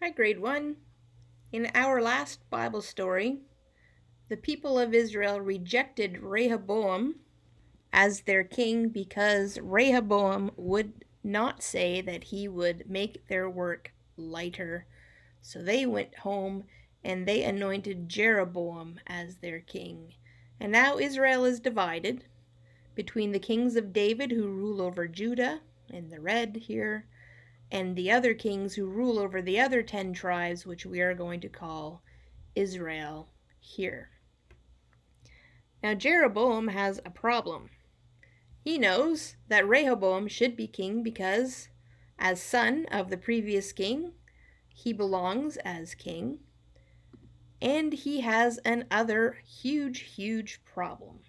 Hi, Grade 1. In our last Bible story, the people of Israel rejected Rehoboam as their king because Rehoboam would not say that he would make their work lighter. So they went home and they anointed Jeroboam as their king. And now Israel is divided between the kings of David who rule over Judah, in the red here, and the other kings who rule over the other 10 tribes, which we are going to call Israel here. Now, Jeroboam has a problem. He knows that Rehoboam should be king because, as son of the previous king, he belongs as king. And he has another huge problem.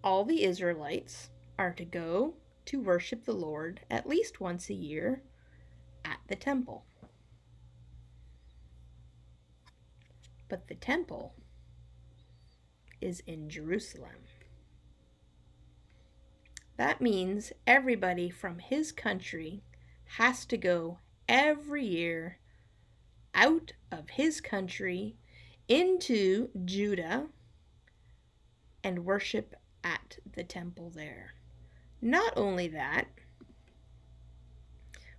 All the Israelites are to go to worship the Lord at least once a year at the temple. But the temple is in Jerusalem. That means everybody from his country has to go every year out of his country into Judah and worship at the temple there. Not only that,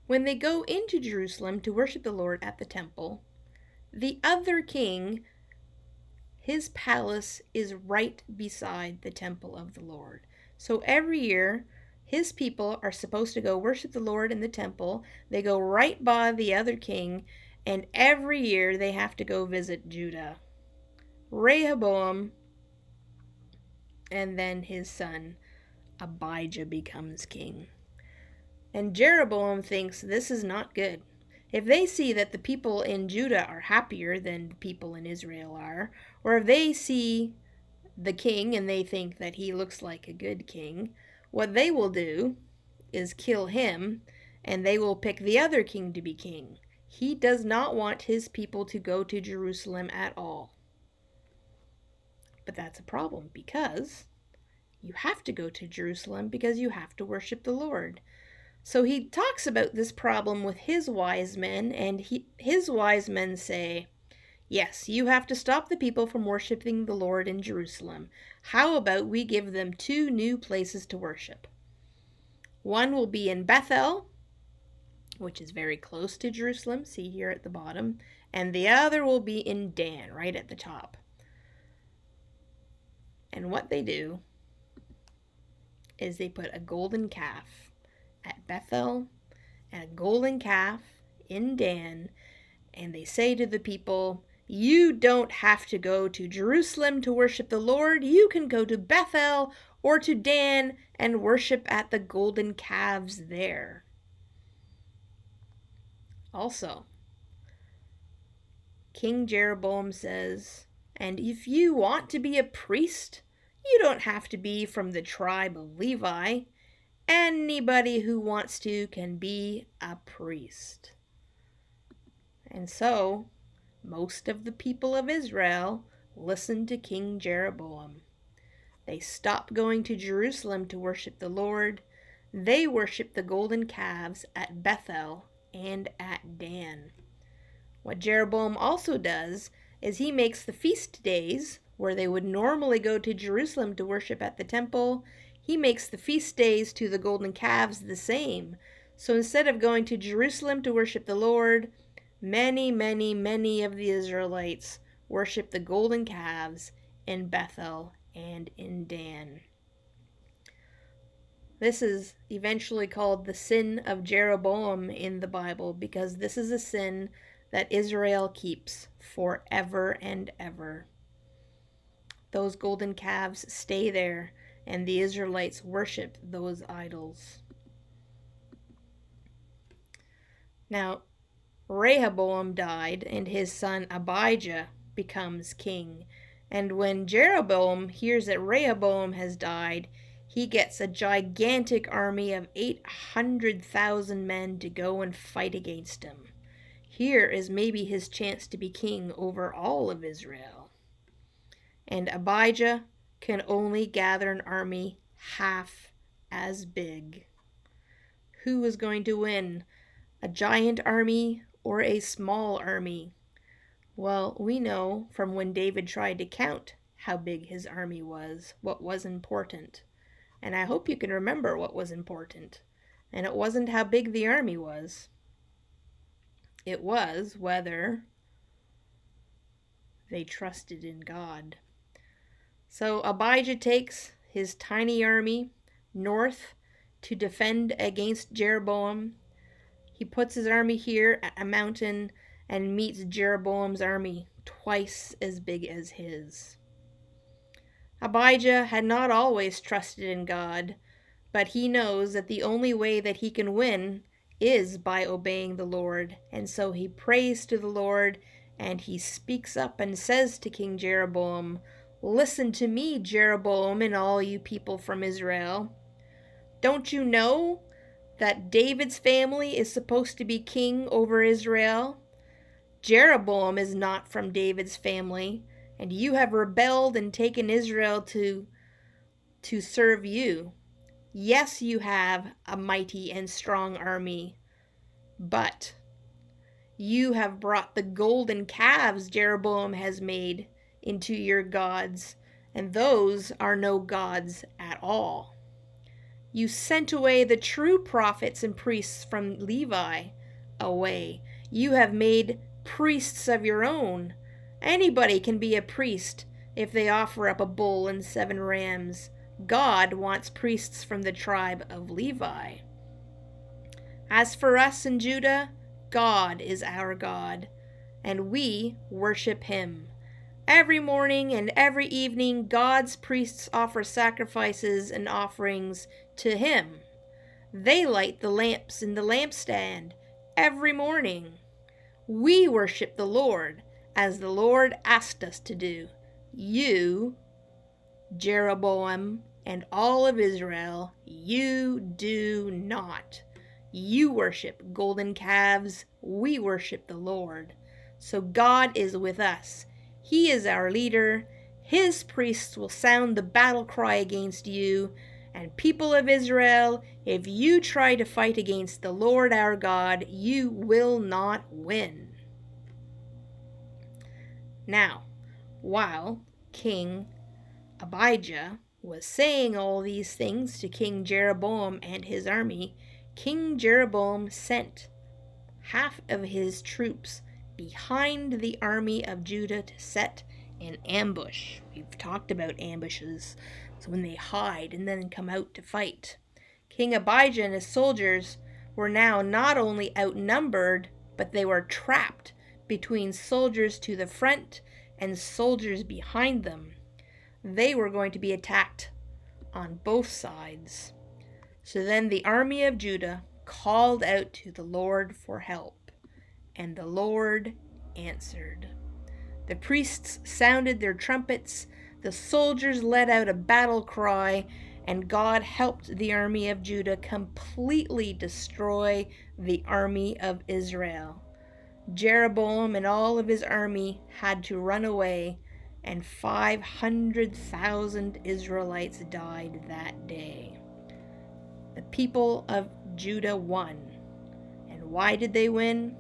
when they go into Jerusalem to worship the Lord at the temple, the other king, his palace is right beside the temple of the Lord. So every year, his people are supposed to go worship the Lord in the temple. They go right by the other king, and every year they have to go visit Judah. Rehoboam, and then his son Abijah becomes king. And Jeroboam thinks this is not good. If they see that the people in Judah are happier than the people in Israel are, or if they see the king and they think that he looks like a good king, what they will do is kill him and they will pick the other king to be king. He does not want his people to go to Jerusalem at all. But that's a problem because you have to go to Jerusalem because you have to worship the Lord. So he talks about this problem with his wise men, and his wise men say, yes, you have to stop the people from worshiping the Lord in Jerusalem. How about we give them 2 new places to worship? One will be in Bethel, which is very close to Jerusalem, see here at the bottom, and the other will be in Dan, right at the top. And what they do is they put a golden calf at Bethel and a golden calf in Dan, and they say to the people, you don't have to go to Jerusalem to worship the Lord. You can go to Bethel or to Dan and worship at the golden calves there. Also, King Jeroboam says, and if you want to be a priest, you don't have to be from the tribe of Levi. Anybody who wants to can be a priest. And so, most of the people of Israel listened to King Jeroboam. They stopped going to Jerusalem to worship the Lord. They worshiped the golden calves at Bethel and at Dan. What Jeroboam also does is he makes the feast days, where they would normally go to Jerusalem to worship at the temple, he makes the feast days to the golden calves the same. So instead of going to Jerusalem to worship the Lord, many of the Israelites worship the golden calves in Bethel and in Dan. This is eventually called the sin of Jeroboam in the Bible because this is a sin that Israel keeps forever and ever. Those golden calves stay there, and the Israelites worship those idols. Now, Rehoboam died, and his son Abijah becomes king. And when Jeroboam hears that Rehoboam has died, he gets a gigantic army of 800,000 men to go and fight against him. Here is maybe his chance to be king over all of Israel. And Abijah can only gather an army half as big. Who is going to win? A giant army or a small army? Well, we know from when David tried to count how big his army was, what was important. And I hope you can remember what was important. And it wasn't how big the army was. It was whether they trusted in God. So Abijah takes his tiny army north to defend against Jeroboam. He puts his army here at a mountain and meets Jeroboam's army, twice as big as his. Abijah had not always trusted in God, but he knows that the only way that he can win is by obeying the Lord. And so he prays to the Lord, and he speaks up and says to King Jeroboam, "Listen to me, Jeroboam, and all you people from Israel. Don't you know that David's family is supposed to be king over Israel? Jeroboam is not from David's family, and you have rebelled and taken Israel to serve you. Yes, you have a mighty and strong army, but you have brought the golden calves Jeroboam has made into your gods, and those are no gods at all. You sent away the true prophets and priests from Levi away. You have made priests of your own. Anybody can be a priest if they offer up a bull and 7 rams. God wants priests from the tribe of Levi. As for us in Judah, God is our God, and we worship him. Every morning and every evening, God's priests offer sacrifices and offerings to him. They light the lamps in the lampstand every morning. We worship the Lord as the Lord asked us to do. You, Jeroboam, and all of Israel, you do not. You worship golden calves. We worship the Lord. So God is with us. He is our leader. His priests will sound the battle cry against you. And people of Israel, if you try to fight against the Lord our God, you will not win." Now, while King Abijah was saying all these things to King Jeroboam and his army, King Jeroboam sent half of his troops behind the army of Judah to set an ambush. We've talked about ambushes. So when they hide and then come out to fight. King Abijah and his soldiers were now not only outnumbered, but they were trapped between soldiers to the front and soldiers behind them. They were going to be attacked on both sides. So then the army of Judah called out to the Lord for help, and the Lord answered. The priests sounded their trumpets, the soldiers let out a battle cry, and God helped the army of Judah completely destroy the army of Israel. Jeroboam and all of his army had to run away, and 500,000 Israelites died that day. The people of Judah won. And why did they win?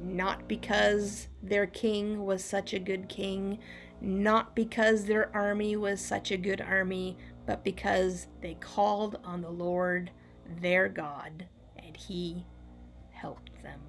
Not because their king was such a good king, not because their army was such a good army, but because they called on the Lord, their God, and he helped them.